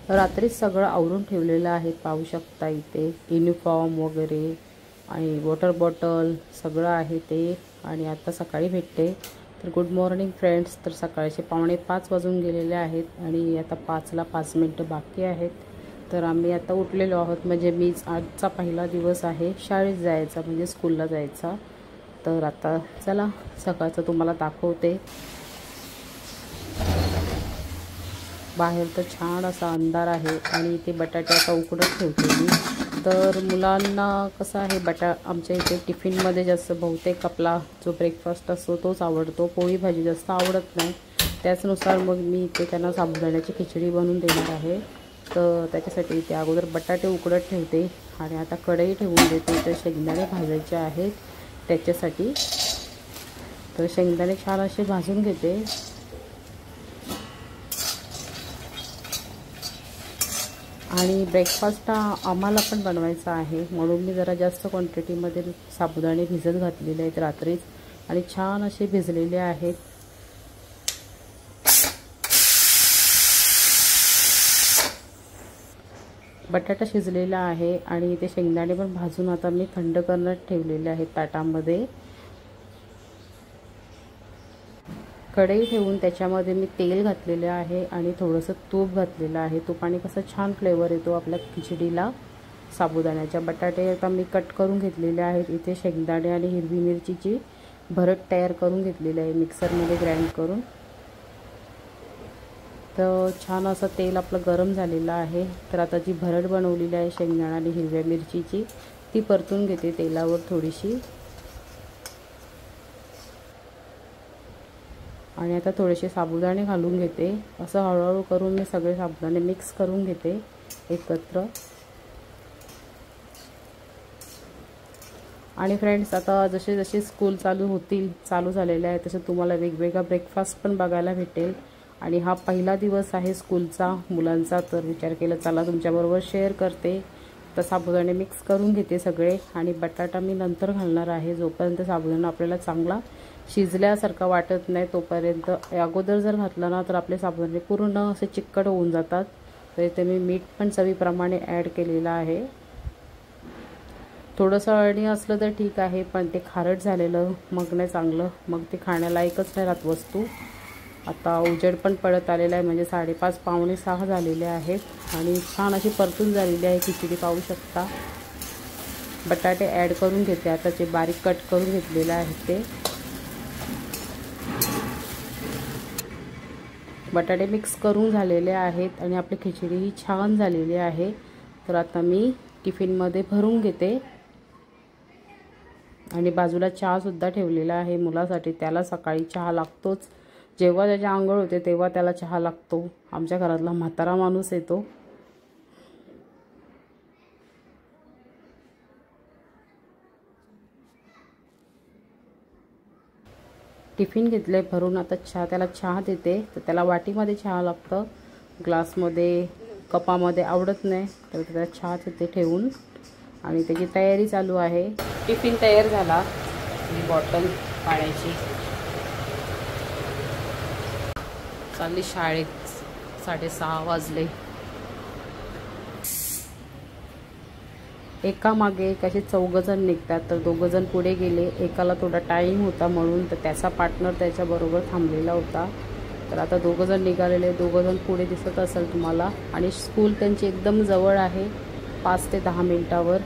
रात्रीच सगळं आवरून ठेवलेलं आहे, पाहू शकता इथे युनिफॉर्म वगैरे आणि वॉटर बॉटल सगळं आहे ते. आणि आता सकाळी भेटते. तर गुड मॉर्निंग फ्रेंड्स. तर सकाळचे 4:45 वाजून गेलेले आहेत आणि आता 5ला 5 मिनटं बाकी आहेत. तर आम्ही आता उठलेलो आहोत. म्हणजे मीच आजचा पहिला दिवस आहे शाळेत जायचा, म्हणजे स्कूलला जायचा. तर आता चला सकाळचं तुम्हाला दाखवते. बाहेर तर छान असा अंधार आहे आणि इथे बटाटे आता उकडत ठेवते मी. तर मुलांना कसं आहे, आमच्या इथे टिफिनमध्ये जास्त बहुतेक आपला जो ब्रेकफास्ट असतो तोच आवडतो, पोळी भाजी जास्त आवडत नाही. त्याचनुसार मग मी इथे त्यांना साबुदाण्याची खिचडी बनवून देणार आहे. तर त्याच्यासाठी इथे अगोदर बटाटे उकडत ठेवते आणि आता कढई ठेवून देते. तर शेंगदाणे भाजायचे आहेत त्याच्यासाठी. तर शेंगदाणे छान असे भाजून घेते. आणि ब्रेकफास्ट आम्हाला पण बनवायचा आहे, म्हणून मी जरा जास्त क्वांटिटीमध्ये साबुदाणे भिजत घातलेले आहेत रात्रीच आणि छान असे भिजलेले आहेत. बटाटा शिजलेला आहे आणि ते शेंगदाणे पण भाजून आता मी थंड करण्यात ठेवलेले आहेत ताटामध्ये. कढई ठेवून त्याच्यामध्ये मी तेल घातलेले आहे आणि थोडंसं तूप घातलेलं आहे. तुपाने कसं छान फ्लेवर येतो आपल्या खिचडीला साबुदाण्याच्या. बटाटे आता मी कट करून घेतलेले आहेत. इथे शेंगदाणे आणि हिरवी मिरचीची भरड तयार करून घेतलेली आहे मिक्सरमध्ये ग्राइंड करून. तर छान असं तेल आपलं गरम झालेलं आहे. तर आता जी भरड बनवलेली आहे शेंगदाणे आणि हिरव्या मिरचीची ती परतून घेते तेलावर थोडीशी. आणि आता थोडेसे साबुदाणे घालून घेते. असं हळूहळू करून मी सगळे साबुदाणे मिक्स करून घेते एकत्र. आणि फ्रेंड्स, आता जसे जसे स्कूल चालू झालेले आहे तसं तुम्हाला वेगवेगळा ब्रेकफास्ट पण बघायला भेटेल. आणि हा पहिला दिवस आहे स्कूलचा मुलांचा, तर विचार केला चला तुमच्याबरोबर शेअर करते. तर साबुदाणे मिक्स करून घेते सगळे आणि बटाटा मी नंतर घालणार आहे. जोपर्यंत साबुदाणा आपल्याला चांगला शिजल्यासारखा वाटत नाही तोपर्यंत. अगोदर जर घातला ना तर आपले साबुदाणे पूर्ण असे चिकट होऊन जातात. तर इथे मी मीठ पण चवीप्रमाणे ॲड केलेलं आहे. थोडंसं अळणी असलं तर ठीक आहे, पण ते खारट झालेलं मग नाही चांगलं, मग ते खाण्यालायकच नाही राहत वस्तू. आता उजेड पण पडत आलेला आहे, म्हणजे 5:30 पावणे 6 झालेले आहेत आणि छान अशी परतून झालेली आहे खिचडी, पाहू शकता. बटाटे ॲड करून घेते आता, जे बारीक कट करून घेतलेले आहेत ते. बटाटे मिक्स करून झालेले आहेत आणि आपली खिचडी ही छान झालेली आहे. तर आता मी टिफिनमध्ये भरून घेते. आणि बाजूला चहासुद्धा ठेवलेला आहे मुलासाठी. त्याला सकाळी चहा लागतोच. जेव्हा त्याची आंघोळ होते तेव्हा त्याला चहा लागतो. आमच्या घरातला म्हातारा माणूस येतो. टिफिन घेतले भरून. आता त्याला चहा देते. तर त्याला वाटीमध्ये चहा लागतं, ग्लासमध्ये कपामध्ये आवडत नाही. तर त्याला चहा देते ठेवून आणि त्याची तयारी चालू आहे. टिफिन तयार झाला. बॉटल पाण्याची चालली शाळेत. 6:30 वाजले. एका मागे एक असे 4 जण निघतात. तर 2 जण पुढे गेले. एकाला थोडा टाईम होता म्हणून, तर त्याचा पार्टनर त्याच्याबरोबर थांबलेला होता. तर आता 2 जण निघालेले. 2 जण पुढे दिसत असेल तुम्हाला. आणि स्कूल त्यांची एकदम जवळ आहे, 5 ते 10 मिनिटावर.